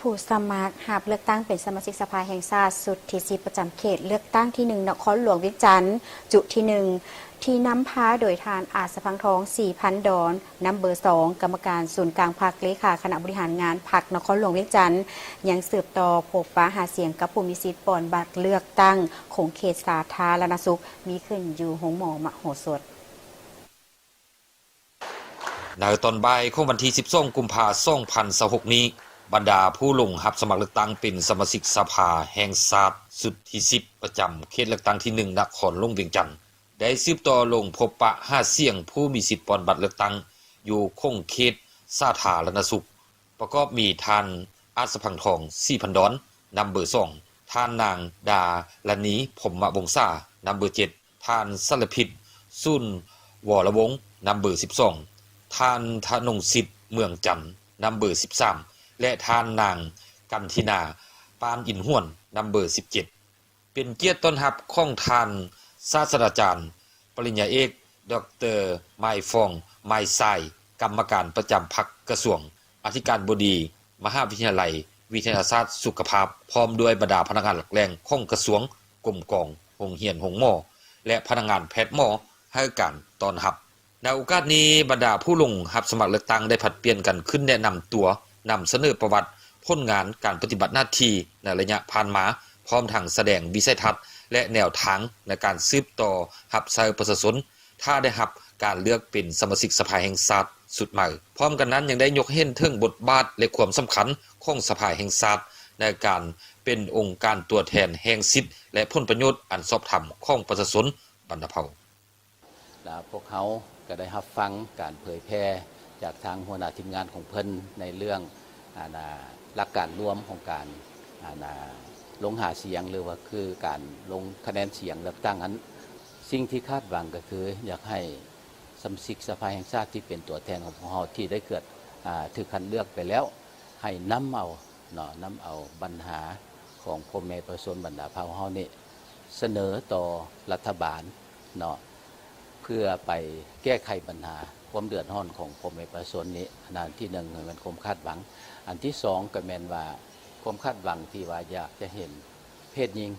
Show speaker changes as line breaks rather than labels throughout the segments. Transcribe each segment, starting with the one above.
ผู้สมัครหาบเลือกตั้งเป็นสมาชิกสภาแห่งชาติสุดที่ 10 ประจำเขตเลือกตั้งที่1นครหลวงเวียงจันทน์จุที่1ที่นำพาโดยทานอาจสะพังทอง 4,000 ดอนนำเบอร์ 2 กรรมการศูนย์กลางพรรคเลขาคณะบริหารงานพรรคนครหลวงเวียงจันทน์ยังสืบต่อพบปะหาเสียงกับผู้มีสิทธิ์ปอนบัตรเลือกตั้งของเขตสาธารณสุขมีขึ้นอยู่หงหมอมโหสถ
ในตอนบ่ายของวันที่ 12 กุมภาพันธ์ 2026 นี้บรรดาผู้ลงรับสมัครเลือกตั้งเป็นสมาชิกสภาแห่งชาติสุดที่ 10 ประจำเขตเลือกตั้งที่ 1 นครหลวงเวียงจันทน์ได้สืบต่อลงพบปะหาเสียงผู้มีสิทธิ์ปอนบัตรเลือกตั้งอยู่คงเขตสาธารณสุขประกอบมีท่านอาจสะพังทอง 4,000 ดอนนำเบอร์ 2ท่านนางดาลนีพรหมวงศานำเบอร์ 7ท่านสรพิษสุนวรวงศ์นำเบอร์ 12ท่านธนงสิทธิ์เมืองจันทน์นำเบอร์ 13และท่านนางกันทินาปานอินห้วนนำเบอร์ 17เป็นเกียรติต้อนรับของท่านศาสตราจารย์ปริญญาเอกดร.ไมฟองไมไซกรรมการประจำพรรคกระทรวงอธิการบดีมหาวิทยาลัยวิทยาศาสตร์สุขภาพพร้อมด้วยบรรดาพนักงานหลักแหล่งของกระทรวงกรมกองโรงเรียนหงหมอและพนักงานแพทย์หมอให้การต้อนรับในโอกาสนี้บรรดาผู้ลงรับสมัครเลือกตั้งได้ผลัดเปลี่ยนกันขึ้นแนะนำตัวนำเสนอประวัติผลงานการปฏิบัติหน้าที่ในระยะผ่านมาพร้อมทั้งแสดงวิสัยทัศน์และแนวทางในการสืบต่อรับใช้ประชาชนถ้าได้รับการเลือกเป็นสมาชิกสภาแห่งชาติสุดใหม่พร้อมกันนั้นยังได้ยกเห็นถึงบทบาทและความสำคัญของสภาแห่งชาติในการเป็นองค์การตัวแทนแห่งสิทธิและผลประโยชน์อันชอบธรรมของประชาชนบรรพเผ่า
แล้วพวกเขาก็ได้รับฟังการเผยแพร่จากทางหัวหน้าทีมงานของเพิ่นในเรื่องหลักการรวมของการลงหาเสียงหรือว่าคือการลงคะแนนเสียงเลือกตั้งนั้นสิ่งที่คาดหวังก็คืออยากให้สมาชิกสภาแห่งชาติที่เป็นตัวแทนของพวกเราที่ได้เกิดถือคัดเลือกไปแล้วให้นำเอาปัญหาของพ่อแม่ประชาชนบรรดาเผ่าเฮานี่เสนอต่อรัฐบาลเพื่อไปแก้ไขปัญหาความเดือดร้อนของพ่อแม่ประชาชนนี้อันที่1เป็นความคาดหวังอันที่2ก็แม่นว่าความคาดหวังที่ว่าอยากจะเห็นเพศหญิง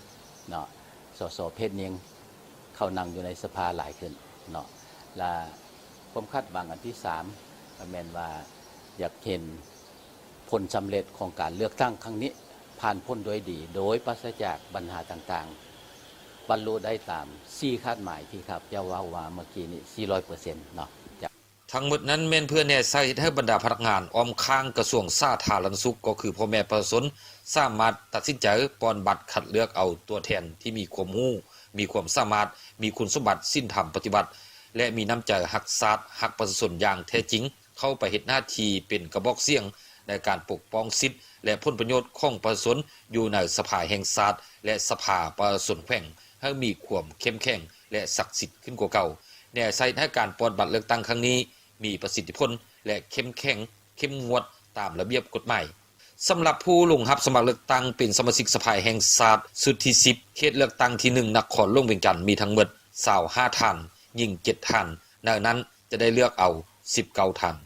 สสเพศหญิงเข้านั่งอยู่ในสภาหลายขึ้นและความคาดหวังอันที่3ก็แม่นว่าอยากเห็นผลสำเร็จของการเลือกตั้งครั้งนี้ผ่านพ้นโดยดีโดยปราศจากปัญหาต่างๆบรรลุได้ตาม4คาดหมายที่ครับจะว่าเมื่อกี้นี้ 400%
ทั้งหมดนั้นแม่นเพื่อแน่ใช้ให้บรรดาพนักงานอ้อมข้างกระทรวงสาธารณสุขก็คือพ่อแม่ประชาชนสามารถตัดสินใจปอนบัตรคัดเลือกเอาตัวแทนที่มีความรู้มีความสามารถมีคุณสมบัติศีลธรรมปฏิบัติและมีน้ำใจรักชาติรักประชาชนอย่างแท้จริงเข้าไปเฮ็ดหน้าที่เป็นกระบอกเสียงในการปกป้องสิทธิและผลประโยชน์ของประชาชนอยู่ในสภาแห่งชาติและสภาประชาชนแขวงให้มีความเข้มแข็งและศักดิ์สิทธิ์ขึ้นกว่าเก่าแน่ใช้ให้การปอนบัตรเลือกตั้งครั้งนี้มีประสิทธิผลและเข้มแข็งเข้มงวดตามระเบียบกฎหมายสำหรับผู้ลงรับสมัครเลือกตั้งเป็นสมาชิกสภาแห่งชาติสุดที่ 10เขตเลือกตั้งที่ 1 นครหลวงเวียงจันทน์มีทั้งหมด25ท่านหญิง7ท่านในนั้นจะได้เลือกเอา19ท่าน